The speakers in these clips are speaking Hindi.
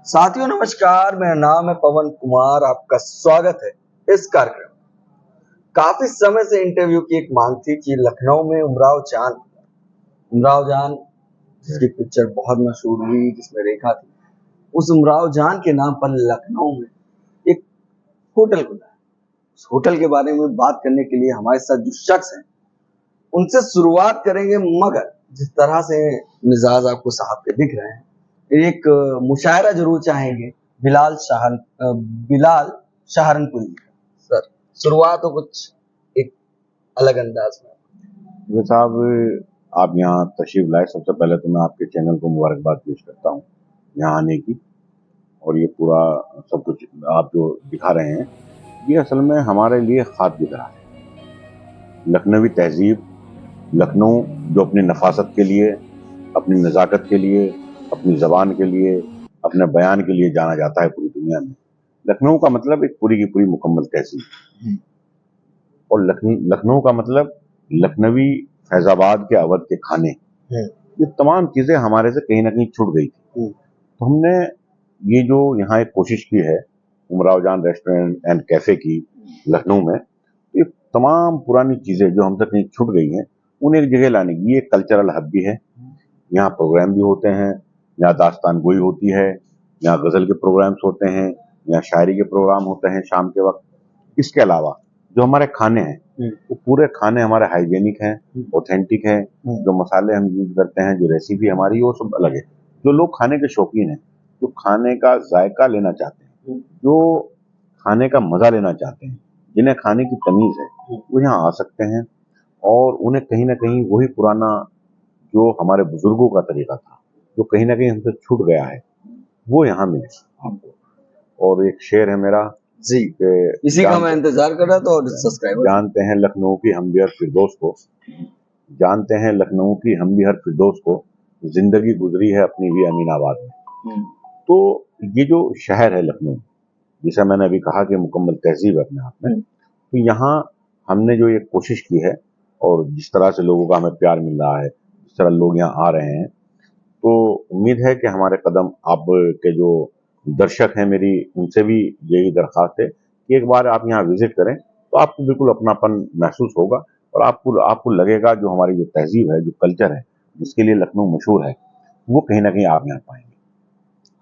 साथियों नमस्कार, मेरा नाम है पवन कुमार। आपका स्वागत है इस कार्यक्रम। काफी समय से इंटरव्यू की एक मांग थी कि लखनऊ में उमराव जान जिसकी पिक्चर बहुत मशहूर हुई, जिसमें रेखा थी, उस उमराव जान के नाम पर लखनऊ में एक होटल खुला है। उस होटल के बारे में बात करने के लिए हमारे साथ जो शख्स हैं उनसे शुरुआत करेंगे, मगर जिस तरह से मिजाज आपको साहब के दिख रहे हैं, एक मुशायरा जरूर चाहेंगे बिलाल सहारनपुरी का। सर, शुरुआत हो कुछ एक अलग अंदाज में। ये साहब, आप यहाँ तशरीफ लाए, सबसे पहले तो मैं आपके चैनल को मुबारकबाद पेश करता हूँ यहाँ आने की। और ये पूरा सब कुछ आप जो दिखा रहे हैं, ये असल में हमारे लिए ख्वाब दिख रहा है। लखनवी तहजीब, लखनऊ जो अपनी नफासत के लिए, अपनी नज़ाकत के लिए, अपनी ज़बान के लिए, अपने बयान के लिए जाना जाता है पूरी दुनिया में। लखनऊ का मतलब एक पूरी की पूरी मुकम्मल तहजीब, और लखनऊ का मतलब लखनवी, फैजाबाद के अवध के खाने, ये तमाम चीजें हमारे से कहीं ना कहीं छूट गई थी। तो हमने ये जो यहाँ एक कोशिश की है उमराव जान रेस्टोरेंट एंड कैफे की लखनऊ में, ये तमाम पुरानी चीजें जो हमसे कहीं छूट गई हैं उन्हें एक जगह लाने की। ये एक कल्चरल हब भी है। यहाँ प्रोग्राम भी होते हैं, यहाँ दास्तान गोई होती है, यहाँ गजल के प्रोग्राम्स होते हैं, यहाँ शायरी के प्रोग्राम होते हैं शाम के वक्त। इसके अलावा जो हमारे खाने हैं वो पूरे खाने हमारे हाइजेनिक हैं, ऑथेंटिक हैं। जो मसाले हम यूज करते हैं, जो रेसिपी हमारी, वो सब अलग है। जो लोग खाने के शौकीन हैं, जो खाने का जायका लेना चाहते हैं, जो खाने का मजा लेना चाहते हैं, जिन्हें खाने की तमीज है, वो यहाँ आ सकते हैं। और उन्हें कहीं ना कहीं वही पुराना जो हमारे बुजुर्गों का तरीका था, जो कहीं ना कहीं हमसे छूट गया है, वो यहाँ मिले आपको। और एक शेर है मेरा जी, इसी का मैं इंतजार कर रहा था। और सब्सक्राइबर जानते हैं लखनऊ की हम भी हर फिरदौस को, जानते हैं लखनऊ की हम भी हर फिरदौस को, जिंदगी गुजरी है अपनी भी अमीनाबाद में। तो ये जो शहर है लखनऊ, जिसे मैंने अभी कहा कि मुकम्मल तहजीब है अपने आप में, तो यहाँ हमने जो ये कोशिश की है, और जिस तरह से लोगों का हमें प्यार मिल रहा है, जिस तरह लोग यहाँ आ रहे हैं, तो उम्मीद है कि हमारे कदम, आप के जो दर्शक हैं मेरी, उनसे भी यही दरख्वास्त है कि एक बार आप यहाँ विजिट करें तो आपको बिल्कुल अपनापन महसूस होगा, और आपको लगेगा जो हमारी जो तहजीब है, जो कल्चर है, जिसके लिए लखनऊ मशहूर है, वो कहीं ना कहीं आप यहाँ पाएंगे।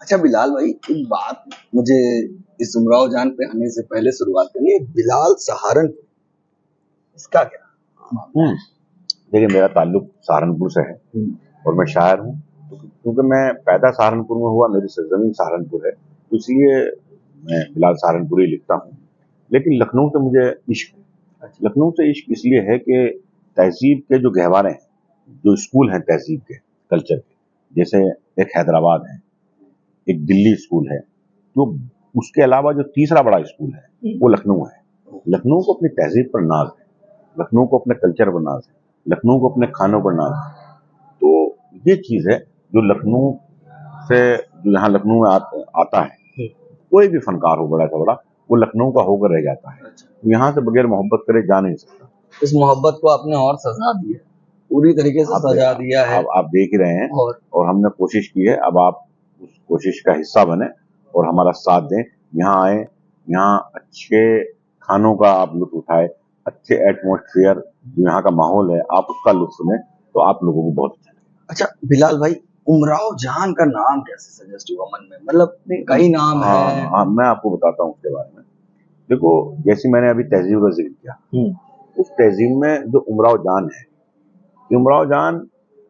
अच्छा बिलाल भाई, एक बात मुझे इस उमराव जान पे आने से पहले शुरुआत करनी है। बिलाल सहारनपुर, इसका क्या? देखिए, मेरा ताल्लुक सहारनपुर से है और मैं शायर हूँ। क्योंकि मैं पैदा सहारनपुर में हुआ, मेरी सरजमीन सहारनपुर है, तो इसलिए मैं बिलाल सहारनपुरी लिखता हूँ। लेकिन लखनऊ से मुझे इश्क है। लखनऊ से इश्क इसलिए है कि तहजीब के जो गहवारे हैं, जो स्कूल हैं तहजीब के, कल्चर के, जैसे एक हैदराबाद है, एक दिल्ली स्कूल है, तो उसके अलावा जो तीसरा बड़ा स्कूल है वो लखनऊ है। लखनऊ को अपनी तहजीब पर नाज है, लखनऊ को अपने कल्चर पर नाज है, लखनऊ को अपने खानों पर नाज है। तो ये चीज है जो लखनऊ से, जो यहाँ लखनऊ में आता है, कोई भी फनकार हो बड़ा से बड़ा, वो लखनऊ का होकर रह जाता है। यहाँ से बगैर मोहब्बत करे जा नहीं सकता। इस मोहब्बत को आपने और सजा दी है, पूरी तरीके से सजा दिया है। आप देख ही रहे हैं, और हमने कोशिश की है। अब आप उस कोशिश का हिस्सा बने और हमारा साथ दें, यहाँ आए, यहाँ अच्छे खानों का आप लुत्फ उठाए, अच्छे एटमोस्फियर जो यहाँ का माहौल है, आप उसका लुत्फ लें, तो आप लोगों को बहुत अच्छा लगेगा। अच्छा बिलाल भाई, उमराव जान का नाम कैसे सजेस्ट हुआ मन में? मतलब कई नाम है। हाँ, मैं आपको बताता हूँ उसके बारे में। देखो, जैसे मैंने अभी तहजीब का जिक्र किया, उस तहजीब में जो उमराव जान है, उमराव जान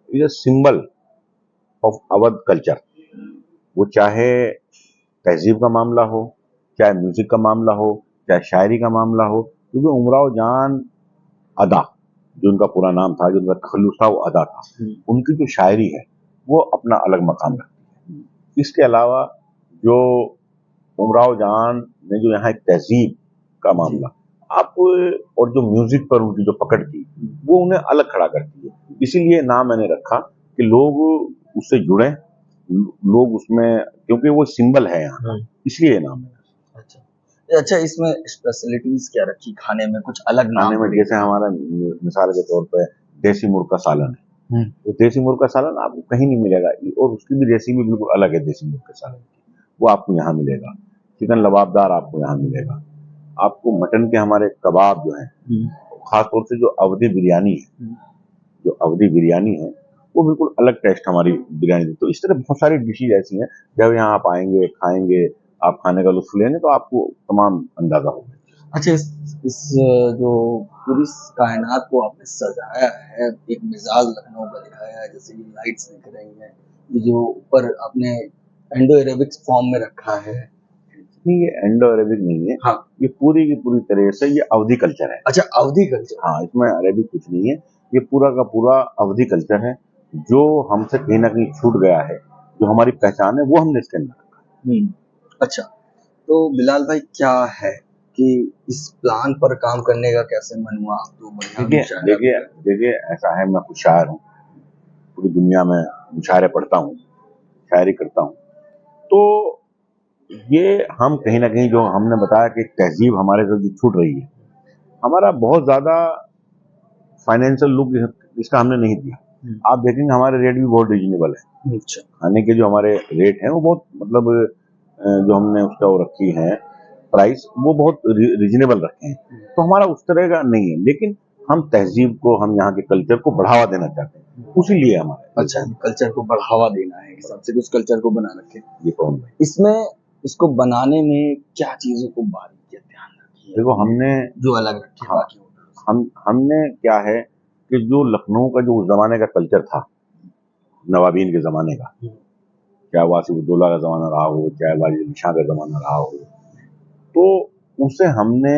is a symbol of Awadh culture. वो चाहे तहजीब का मामला हो, चाहे म्यूजिक का मामला हो, चाहे शायरी का मामला हो, क्योंकि उमराव जान अदा, जो उनका पूरा नाम था, जो उनका तखल्लुस था, वो अदा था। उनकी जो शायरी है वो अपना अलग मकाम रखती है। इसके अलावा जो उमराव जान ने जो यहाँ एक तहजीब का मामला, आप, और जो म्यूजिक पर उनकी जो पकड़ थी, वो उन्हें अलग खड़ा करती है। इसीलिए नाम मैंने रखा कि लोग उससे जुड़े, लोग उसमें, क्योंकि वो सिंबल है यहाँ, इसलिए नाम है। अच्छा, इसमें स्पेशलिटीज क्या रखी खाने में? कुछ अलग खाने में जैसे हमारा मिसाल के तौर पे देसी मुर्ग का सालन है, तो देसी मुर्ग का सालन आपको कहीं नहीं मिलेगा, और उसकी भी रेसिपी बिल्कुल अलग है देसी मुर्ग के सालन की। वो आपको यहाँ मिलेगा, चिकन लबाबदार आपको यहाँ मिलेगा, आपको मटन के हमारे कबाब जो हैं, खासतौर से जो अवधी बिरयानी है, जो अवधी बिरयानी है वो बिल्कुल अलग टेस्ट हमारी बिरयानी देती। तो इस तरह बहुत सारी डिशेज ऐसी हैं, जब यहाँ आप आएंगे, खाएंगे, आप खाने का लुत्फ लेंगे तो आपको तमाम अंदाजा होगा। अच्छा, इस जो पूरी कायनात को आपने सजाया है, एक मिजाज लखनऊ का दिखाया है, जैसे ये लाइट्स दिख रही हैं, ये जो ऊपर आपने इंडो अरेबिक फॉर्म में रखा है। नहीं, ये इंडो अरेबिक नहीं है। हाँ, ये पूरी की पूरी तरह से ये अवधी कल्चर है। अच्छा, अवधी कल्चर। हाँ, इसमें अरेबिक कुछ नहीं है, ये पूरा का पूरा अवधी कल्चर है, जो हमसे कहीं ना कहीं छूट गया है, जो हमारी पहचान है वो हमने इसके अंदर रखा है। अच्छा, तो बिलाल भाई क्या है कि इस प्लान पर काम करने का कैसे मन हुआ? तो देखिए ऐसा है, मैं खुद शायर हूँ, पूरी दुनिया में मुशायरे पढ़ता हूँ, शायरी करता हूँ, तो ये हम कहीं ना कहीं जो हमने बताया कि तहजीब हमारे से जो छूट रही है, हमारा बहुत ज्यादा फाइनेंशियल लुक इसका हमने नहीं दिया। आप देखेंगे हमारे रेट भी बहुत रीजनेबल है। अच्छा, खाने के जो हमारे रेट हैं वो बहुत मतलब जो हमने उसका वो रखी है प्राइस, वो बहुत रीजनेबल रखे हैं, तो हमारा उस तरह का नहीं है, लेकिन हम तहजीब को, हम यहाँ के कल्चर को बढ़ावा देना चाहते हैं, उसी लिए हमारे। अच्छा, कल्चर को बढ़ावा देना है, सबसे कुछ कल्चर को बना रखे। ये कौन भाई, इसमें इसको बनाने में क्या चीजों को बारीकी ध्यान रखी है? देखो हमने जो अलग रखे। हाँ, हमने क्या है कि जो लखनऊ का जो उस जमाने का कल्चर था, नवाबीन के जमाने का, चाहे वासिफुद्दौला का जमाना रहा हो, चाहे वाजिद अली शाह का जमाना रहा हो, तो उसे हमने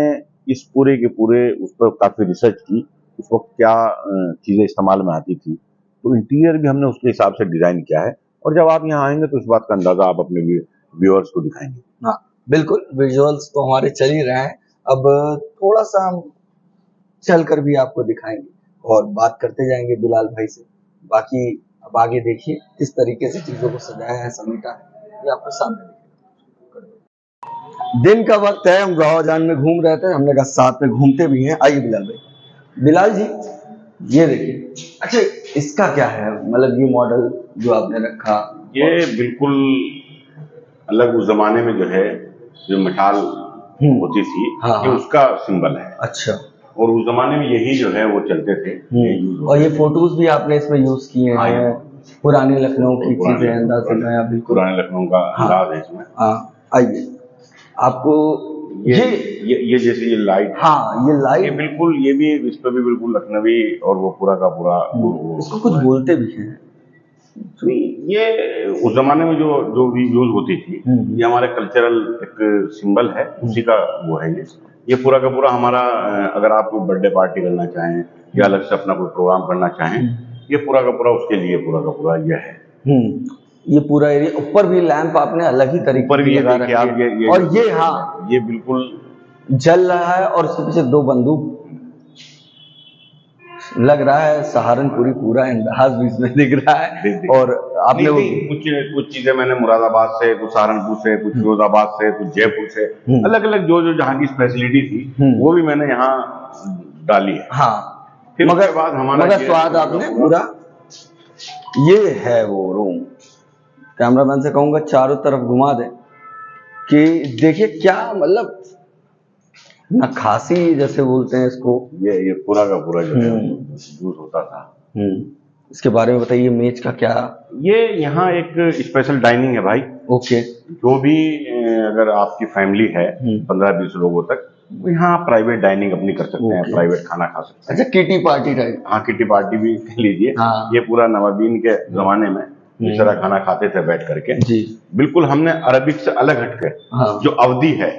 इस पूरे के पूरे उस पर काफी रिसर्च की, उस वक्त क्या चीजें इस्तेमाल में आती थी, तो इंटीरियर भी हमने उसके हिसाब से डिजाइन किया है, और जब आप यहाँ आएंगे तो इस बात का अंदाजा आप अपने व्यूअर्स को दिखाएंगे। हाँ बिल्कुल, विजुअल्स तो हमारे चल ही रहे हैं, अब थोड़ा सा हम चल कर भी आपको दिखाएंगे और बात करते जाएंगे बिलाल भाई से। बाकी अब आगे देखिए किस तरीके से चीजों को सजाया है, समेटा है, ये आपको सामने दिन का वक्त है, हम रावजान में घूम रहे थे, हमने कहा साथ में घूमते भी हैं। आइए बिलाल भाई। बिलाल जी, ये देखिए, अच्छा इसका क्या है, मतलब ये मॉडल जो आपने रखा? ये बिल्कुल अलग उस जमाने में जो है, जो मिठाल होती थी, हाँ, ये उसका सिंबल है। अच्छा, और उस जमाने में यही जो है वो चलते थे। और ये फोटोज भी आपने इसमें यूज किए हैं, पुराने लखनऊ की चीजें अंदाज लगाया, बिल्कुल पुराने लखनऊ का अंदाज है इसमें। हाँ, आइए आपको ये जैसे ये लाइट, हाँ ये लाइट, ये बिल्कुल, ये भी इस पर भी बिल्कुल लखनवी, और वो पूरा का पूरा इसको कुछ बोलते भी हैं। ये उस जमाने में जो भी यूज होती थी, ये हमारे कल्चरल एक सिंबल है, उसी का वो है। ये पूरा का पूरा हमारा, अगर आप कोई बर्थडे पार्टी करना चाहें या अलग से अपना कोई प्रोग्राम करना चाहें, ये पूरा का पूरा उसके लिए पूरा का पूरा ये है। ये पूरा एरिया, ऊपर भी लैंप आपने अलग ही तरीके ऊपर भी लगा रखा है, और ये हाँ ये बिल्कुल जल रहा है, और उसके पीछे 2 बंदूक लग रहा है, सहारनपुरी पूरा अंदाज भी इसमें दिख रहा है। और आपने कुछ चीजें मैंने मुरादाबाद से, कुछ सहारनपुर से, कुछ फिरोजाबाद से, कुछ जयपुर से, अलग अलग जो जहाँ की स्पेशलिटी थी वो भी मैंने यहाँ डाली है। हाँ, फिर मगर बाद हमारा स्वाद आपने पूरा, ये है वो रूम। कैमरामैन से कहूंगा चारों तरफ घुमा दे कि देखिए क्या, मतलब नक्काशी जैसे बोलते हैं इसको, ये पूरा का पूरा जो है यूज होता था। इसके बारे में बताइए, मेज का क्या? ये यहाँ एक स्पेशल डाइनिंग है भाई। ओके, जो भी अगर आपकी फैमिली है 15-20 लोगों तक, यहाँ प्राइवेट डाइनिंग अपनी कर सकते हैं, प्राइवेट खाना खा सकते हैं। अच्छा, किटी पार्टी टाइप? हाँ, किटी पार्टी भी कह लीजिए। हाँ। ये पूरा नवाबीन के जमाने में इस तरह खाना खाते थे बैठ करके जी। बिल्कुल हमने अरबिक से अलग हटके जो अवधी है,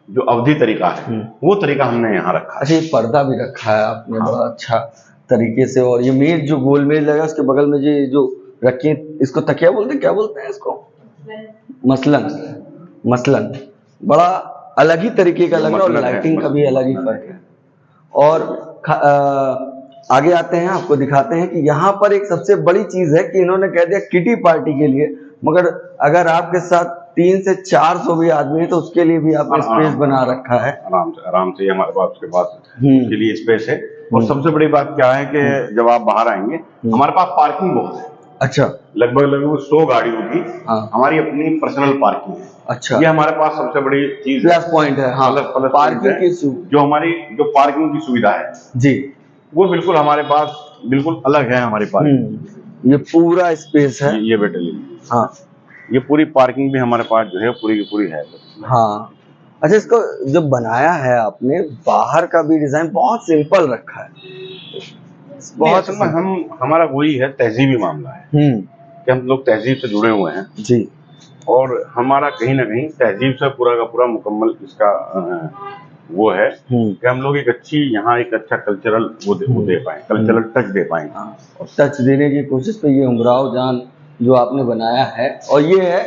जो अवधी तरीका है, वो तरीका हमने यहाँ रखा। अच्छा, ये पर्दा भी रखा है आपने बड़ा अच्छा तरीके से, और ये मेज जो गोल मेज लगा उसके बगल में ये जो रखे, इसको तकिया बोलते हैं, क्या बोलते हैं इसको? मसलन बड़ा अलग ही तरीके का लग रहा है, और लाइटिंग का भी अलग ही फर्क है। और आगे आते हैं, आपको दिखाते हैं कि यहाँ पर एक सबसे बड़ी चीज है कि इन्होंने कह दिया किटी पार्टी के लिए, मगर अगर आपके साथ 300 से 400 भी आदमी है तो उसके लिए भी आपने स्पेस बना रखा है। आराम से हमारे पास उसके पास उसके लिए स्पेस है। और सबसे बड़ी बात क्या है कि जब आप बाहर आएंगे, हमारे पास पार्किंग बहुत है। अच्छा लगभग 100 गाड़ियों की हाँ हमारी अपनी पर्सनल पार्किंग है। अच्छा, ये हमारे पास सबसे बड़ी चीज प्लस पॉइंट है। हाँ, प्लस प्लस पार्किंग की जो हमारी जो पार्किंग की सुविधा है जी। वो बिल्कुल हमारे पास बिल्कुल अलग है। हमारी पार्किंग ये पूरा स्पेस है। ये बेटे लीजिए, हाँ ये पूरी पार्किंग भी हमारे पास जो है पूरी की पूरी है। हाँ। अच्छा, इसको जो बनाया है आपने, बाहर का भी डिजाइन बहुत सिंपल रखा है, नहीं, बहुत असल में हमारा वही है, तहजीबी मामला है कि हम लोग तहजीब से जुड़े हुए हैं जी। और हमारा कहीं ना कहीं तहजीब से पूरा का पूरा मुकम्मल इसका वो है कि हम लोग एक अच्छी यहाँ एक अच्छा कल्चरल वो दे पाए, कल्चरल टच दे पाए। और टच देने की कोशिश पे ये उमराव जान जो आपने बनाया है, और ये है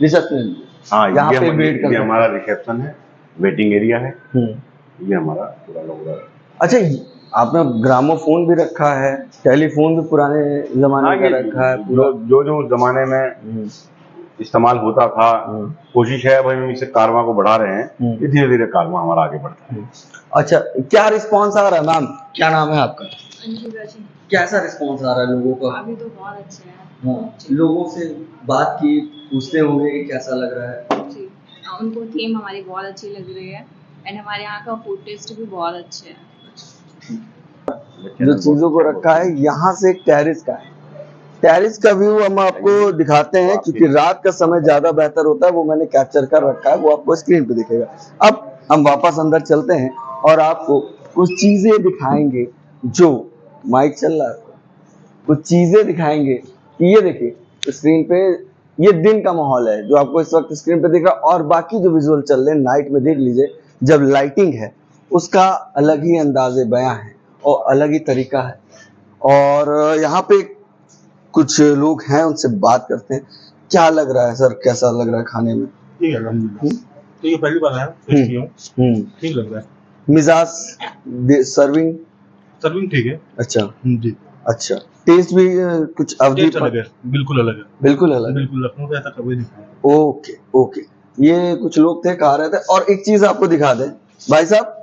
रिसेप्शन। हाँ, यहाँ पे वेट ये हमारा रिसेप्शन है, वेटिंग एरिया है, ये हमारा पूरा लोग। अच्छा, आपने ग्रामोफोन भी रखा है, टेलीफोन भी पुराने जमाने का रखा है पूरा। जो जमाने में इस्तेमाल होता था, कोशिश है भाई हम इसे कारवां को बढ़ा रहे हैं, ये धीरे धीरे कारवां हमारा आगे बढ़ता है। अच्छा, क्या रिस्पांस आ रहा है मैम? क्या नाम है आपका? कैसा रिस्पांस आ रहा है लोगों का? अभी तो बहुत अच्छे हैं। हाँ, लोगों से बात की, पूछते होंगे कि कैसा लग रहा है जी, उनको थीम हमारी बहुत अच्छी लग रही है एंड हमारे यहाँ का फूड टेस्ट भी बहुत अच्छे है। जो चीजों को रखा है, यहाँ से एक टेरिस का है, टेरिस का व्यू हम आपको दिखाते हैं क्योंकि रात का समय ज्यादा बेहतर होता है, वो मैंने कैप्चर कर रखा है, वो आपको स्क्रीन पे दिखेगा। अब हम वापस अंदर चलते हैं और आपको कुछ चीजें दिखाएंगे, जो माइक चल रहा है, कुछ चीजें दिखाएंगे कि ये देखिए स्क्रीन पे, ये दिन का माहौल है जो आपको इस वक्त स्क्रीन पे दिख रहा है, और बाकी जो विजुअल चल रहे हैं नाइट में देख लीजिए, जब लाइटिंग है उसका अलग ही अंदाजे बयां है और अलग ही तरीका है। और यहाँ पे कुछ लोग हैं, उनसे बात करते हैं। क्या लग रहा है सर, कैसा लग रहा है खाने में? तो ये पहली बार है, ठीक लग रहा है। मिजाज सर्विंग ठीक है। अच्छा जी, अच्छा, टेस्ट भी कुछ अवधि टेस्ट अलग है, बिल्कुल अलग है, बिल्कुल अलग। बिल्कुल लखनऊ का ऐसा कभी नहीं खाया। ओके ओके, ये कुछ लोग थे खा रहे थे। और एक चीज आपको दिखा दें भाई साहब,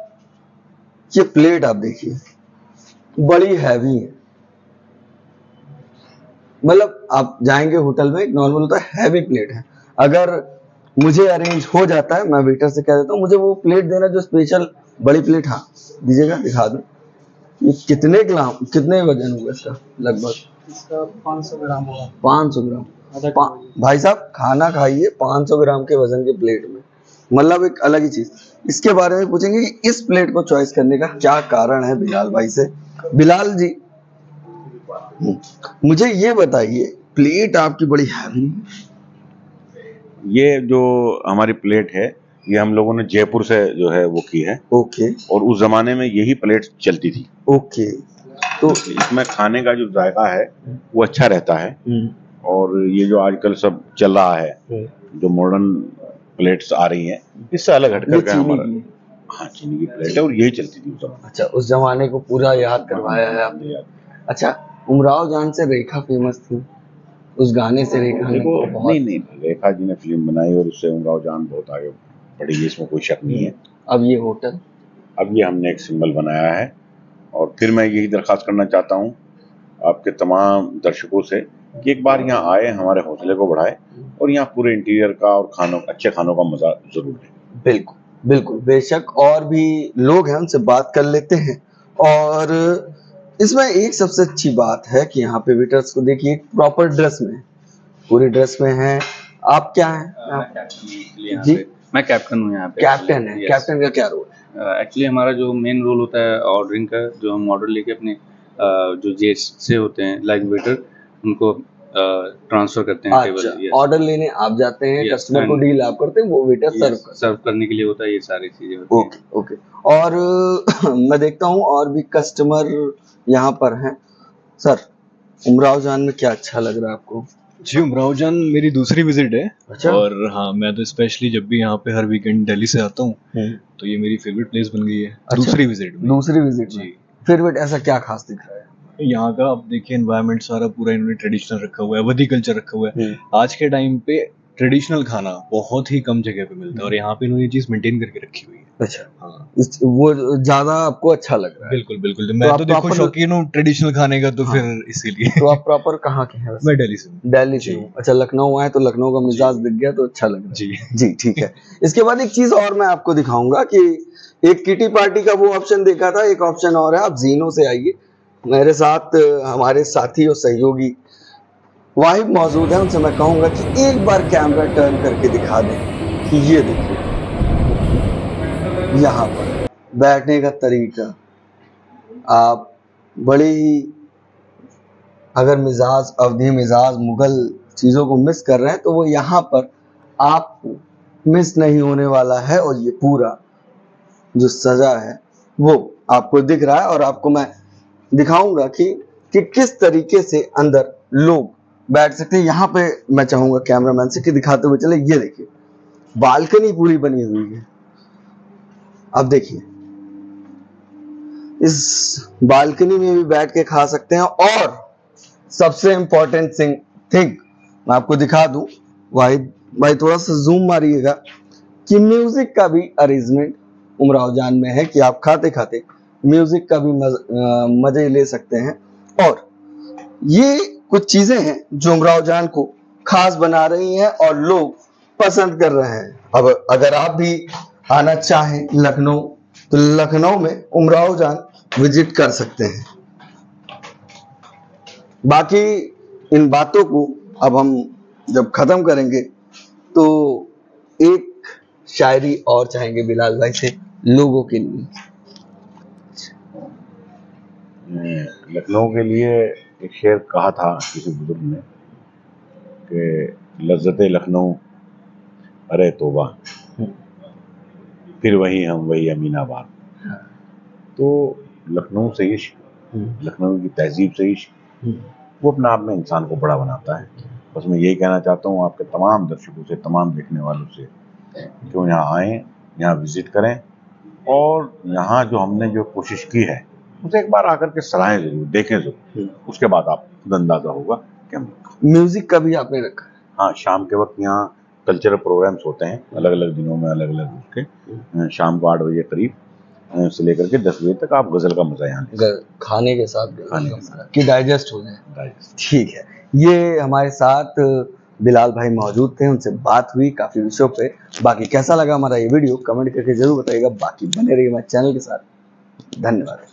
ये प्लेट आप देखिए, बड़ी हैवी है। मतलब आप जाएंगे होटल में, नॉर्मल होता है, हैवी प्लेट है। अगर मुझे अरेंज हो जाता है, मैं वेटर से कह देता हूँ मुझे वो प्लेट देना जो स्पेशल बड़ी प्लेट। हाँ दीजिएगा, दिखा दो। ये कितने ग्राम, कितने वजन होगा इसका? लगभग इसका 500 ग्राम होगा। 500 ग्राम। भाई साहब खाना खाइए 500 ग्राम के वजन के प्लेट में, मतलब एक अलग ही चीज। इसके बारे में पूछेंगे कि इस प्लेट को चॉइस करने का क्या कारण है बिलाल भाई से। बिलाल जी, मुझे ये बताइए, प्लेट आपकी बड़ी हैवी। ये जो हमारी प्लेट है, ये हम लोगों ने जयपुर से जो है वो की है। ओके। और उस जमाने में यही प्लेट चलती थी। ओके, तो इसमें खाने का जो जायका है वो अच्छा रहता है। और ये जो आजकल सब चल रहा है, जो मॉडर्न प्लेट्स आ रही हैं, इससे अलग हटकर के हमारा, हाँ, चीनी की प्लेट है और यही चलती थी उस जमाने। अच्छा, उस जमाने को पूरा याद करवाया है आपने। अच्छा, उमराव जान से रेखा फेमस थी, उस गाने से रेखा ने बहुत... नहीं, रेखा जी ने फिल्म बनाई और उससे उमराव जान बहुत आगे बढ़ी, इसमें कोई शक नहीं है। अब ये होटल, अब ये हमने एक सिंबल बनाया है। और फिर मैं यही दरख्वास्त करना चाहता हूँ आपके तमाम दर्शकों से कि एक बार यहाँ आए, हमारे हौसले को बढ़ाए और यहाँ पूरे इंटीरियर का और अच्छे खानों का मजा जरूर लें। बिल्कुल बिल्कुल, बेशक। और भी लोग हैं, उनसे बात कर लेते हैं। और इसमें एक सबसे अच्छी बात है कि यहाँ पे वेटर्स को देखिए प्रॉपर ड्रेस में, पूरी ड्रेस में हैं। आप क्या हैं? जी, मैं कैप्टन हूँ यहाँ पे। कैप्टन है? कैप्टन का क्या रोल है? एक्चुअली हमारा जो मेन रोल होता है ऑर्डरिंग का, जो हम ऑर्डर लेके अपने जो जेट्स से होते हैं लाइक वेटर, उनको ट्रांसफर करते हैं टेबल। अच्छा, ऑर्डर लेने आप जाते हैं, कस्टमर को डील आप करते हैं, वो वेटर सर्व करने के लिए होता है, ये सारी चीजें होती हैं। Okay okay. और मैं देखता हूँ और भी कस्टमर यहाँ पर हैं। सर, उमराव जान में क्या अच्छा लग रहा है आपको? जी, उमराव जान मेरी दूसरी विजिट है। अच्छा? और हाँ, मैं तो स्पेशली जब भी यहाँ पे हर वीकेंड दिल्ली से आता हूँ, तो ये मेरी फेवरेट प्लेस बन गई है। अच्छा? दूसरी विजिट में। दूसरी विजिट में फेवरेट ऐसा क्या खास दिख रहा है? यहाँ का आप देखिए एनवायरनमेंट सारा पूरा इन्होंने ट्रेडिशनल रखा हुआ है, वधी कल्चर रखा हुआ है। आज के टाइम पे ट्रेडिशनल खाना बहुत ही कम जगह पे मिलता है और यहाँ पे इन्होंने ये चीज मेंटेन करके रखी हुई है। अच्छा, हाँ वो ज्यादा आपको अच्छा लग रहा है। बिल्कुल बिल्कुल, मैं आप तो देखो proper- शौकीन हूँ ट्रेडिशनल खाने का, तो हाँ। फिर इसीलिए तो आप प्रॉपर कहाँ के हैं वैसे? मैं दिल्ली से हूँ। दिल्ली से जी। हूँ। अच्छा, लखनऊ आए तो लखनऊ का मिजाज दिख गया तो अच्छा लग रहा है। जी जी ठीक है। इसके बाद एक चीज और मैं आपको दिखाऊंगा कि एक किटी पार्टी का वो ऑप्शन देखा था, एक ऑप्शन और है। आप जीनो से आइए, मेरे साथ हमारे साथी और सहयोगी वाहिब मौजूद है। उनसे मैं कहूंगा कि एक बार कैमरा टर्न करके दिखा दें कि ये देखिए यहाँ पर बैठने का तरीका। आप बड़े ही, अगर मिजाज अवधी मिजाज मुगल चीज़ों को मिस कर रहे हैं तो वो यहाँ पर आप मिस नहीं होने वाला है। और ये पूरा जो सजा है वो आपको दिख रहा है, और आपको मैं दिखाऊंगा कि किस तरीके से अंदर लोग बैठ सकते हैं। यहाँ पे मैं चाहूंगा कैमरामैन से कि दिखाते हुए चले। ये देखिए बालकनी पूरी बनी हुई है। अब देखिए इस बालकनी में भी बैठ के खा सकते हैं। और सबसे इंपॉर्टेंट थिंग मैं आपको दिखा दूं, वाहिद भाई थोड़ा सा जूम मारिएगा, कि म्यूजिक का भी अरेंजमेंट उमराव जान में है कि आप खाते खाते म्यूजिक का भी मजे ले सकते हैं। और ये कुछ चीजें हैं जो उमराव जान को खास बना रही हैं और लोग पसंद कर रहे हैं। अब अगर आप भी आना चाहें लखनऊ, तो लखनऊ में उमराव जान विजिट कर सकते हैं। बाकी इन बातों को अब हम जब खत्म करेंगे तो एक शायरी और चाहेंगे बिलाल भाई से लोगों के लिए। लखनऊ के लिए एक शेर कहा था किसी बुजुर्ग ने कि लज्जते लखनऊ अरे तोबा, फिर वही हम वही अमीनाबाद। तो लखनऊ से इश्क, लखनऊ की तहजीब से इश्क, वो अपने आप में इंसान को बड़ा बनाता है। बस मैं यही कहना चाहता हूँ आपके तमाम दर्शकों से, तमाम देखने वालों से, कि वो यहाँ आएँ, यहाँ विजिट करें, और यहाँ जो हमने जो कोशिश की है उसे एक बार आकर के सराहें जरूर, देखें जरूर। उसके बाद आप खुद अंदाजा होगा कि हम म्यूजिक का भी आपने रखा है। हाँ, शाम के वक्त यहाँ कल्चरल प्रोग्राम्स होते हैं अलग अलग दिनों में, अलग अलग उसके शाम को 8 बजे करीब से लेकर के 10 बजे तक आप गजल का मजा यहाँ ले खाने के साथ खाने के साथ। कि डाइजेस्ट हो जाए। सकते। ठीक है, ये हमारे साथ बिलाल भाई मौजूद थे, उनसे बात हुई काफी विषयों पे। बाकी कैसा लगा हमारा ये वीडियो कमेंट करके जरूर बताइएगा। बाकी बने रहिए हमारे चैनल के साथ। धन्यवाद।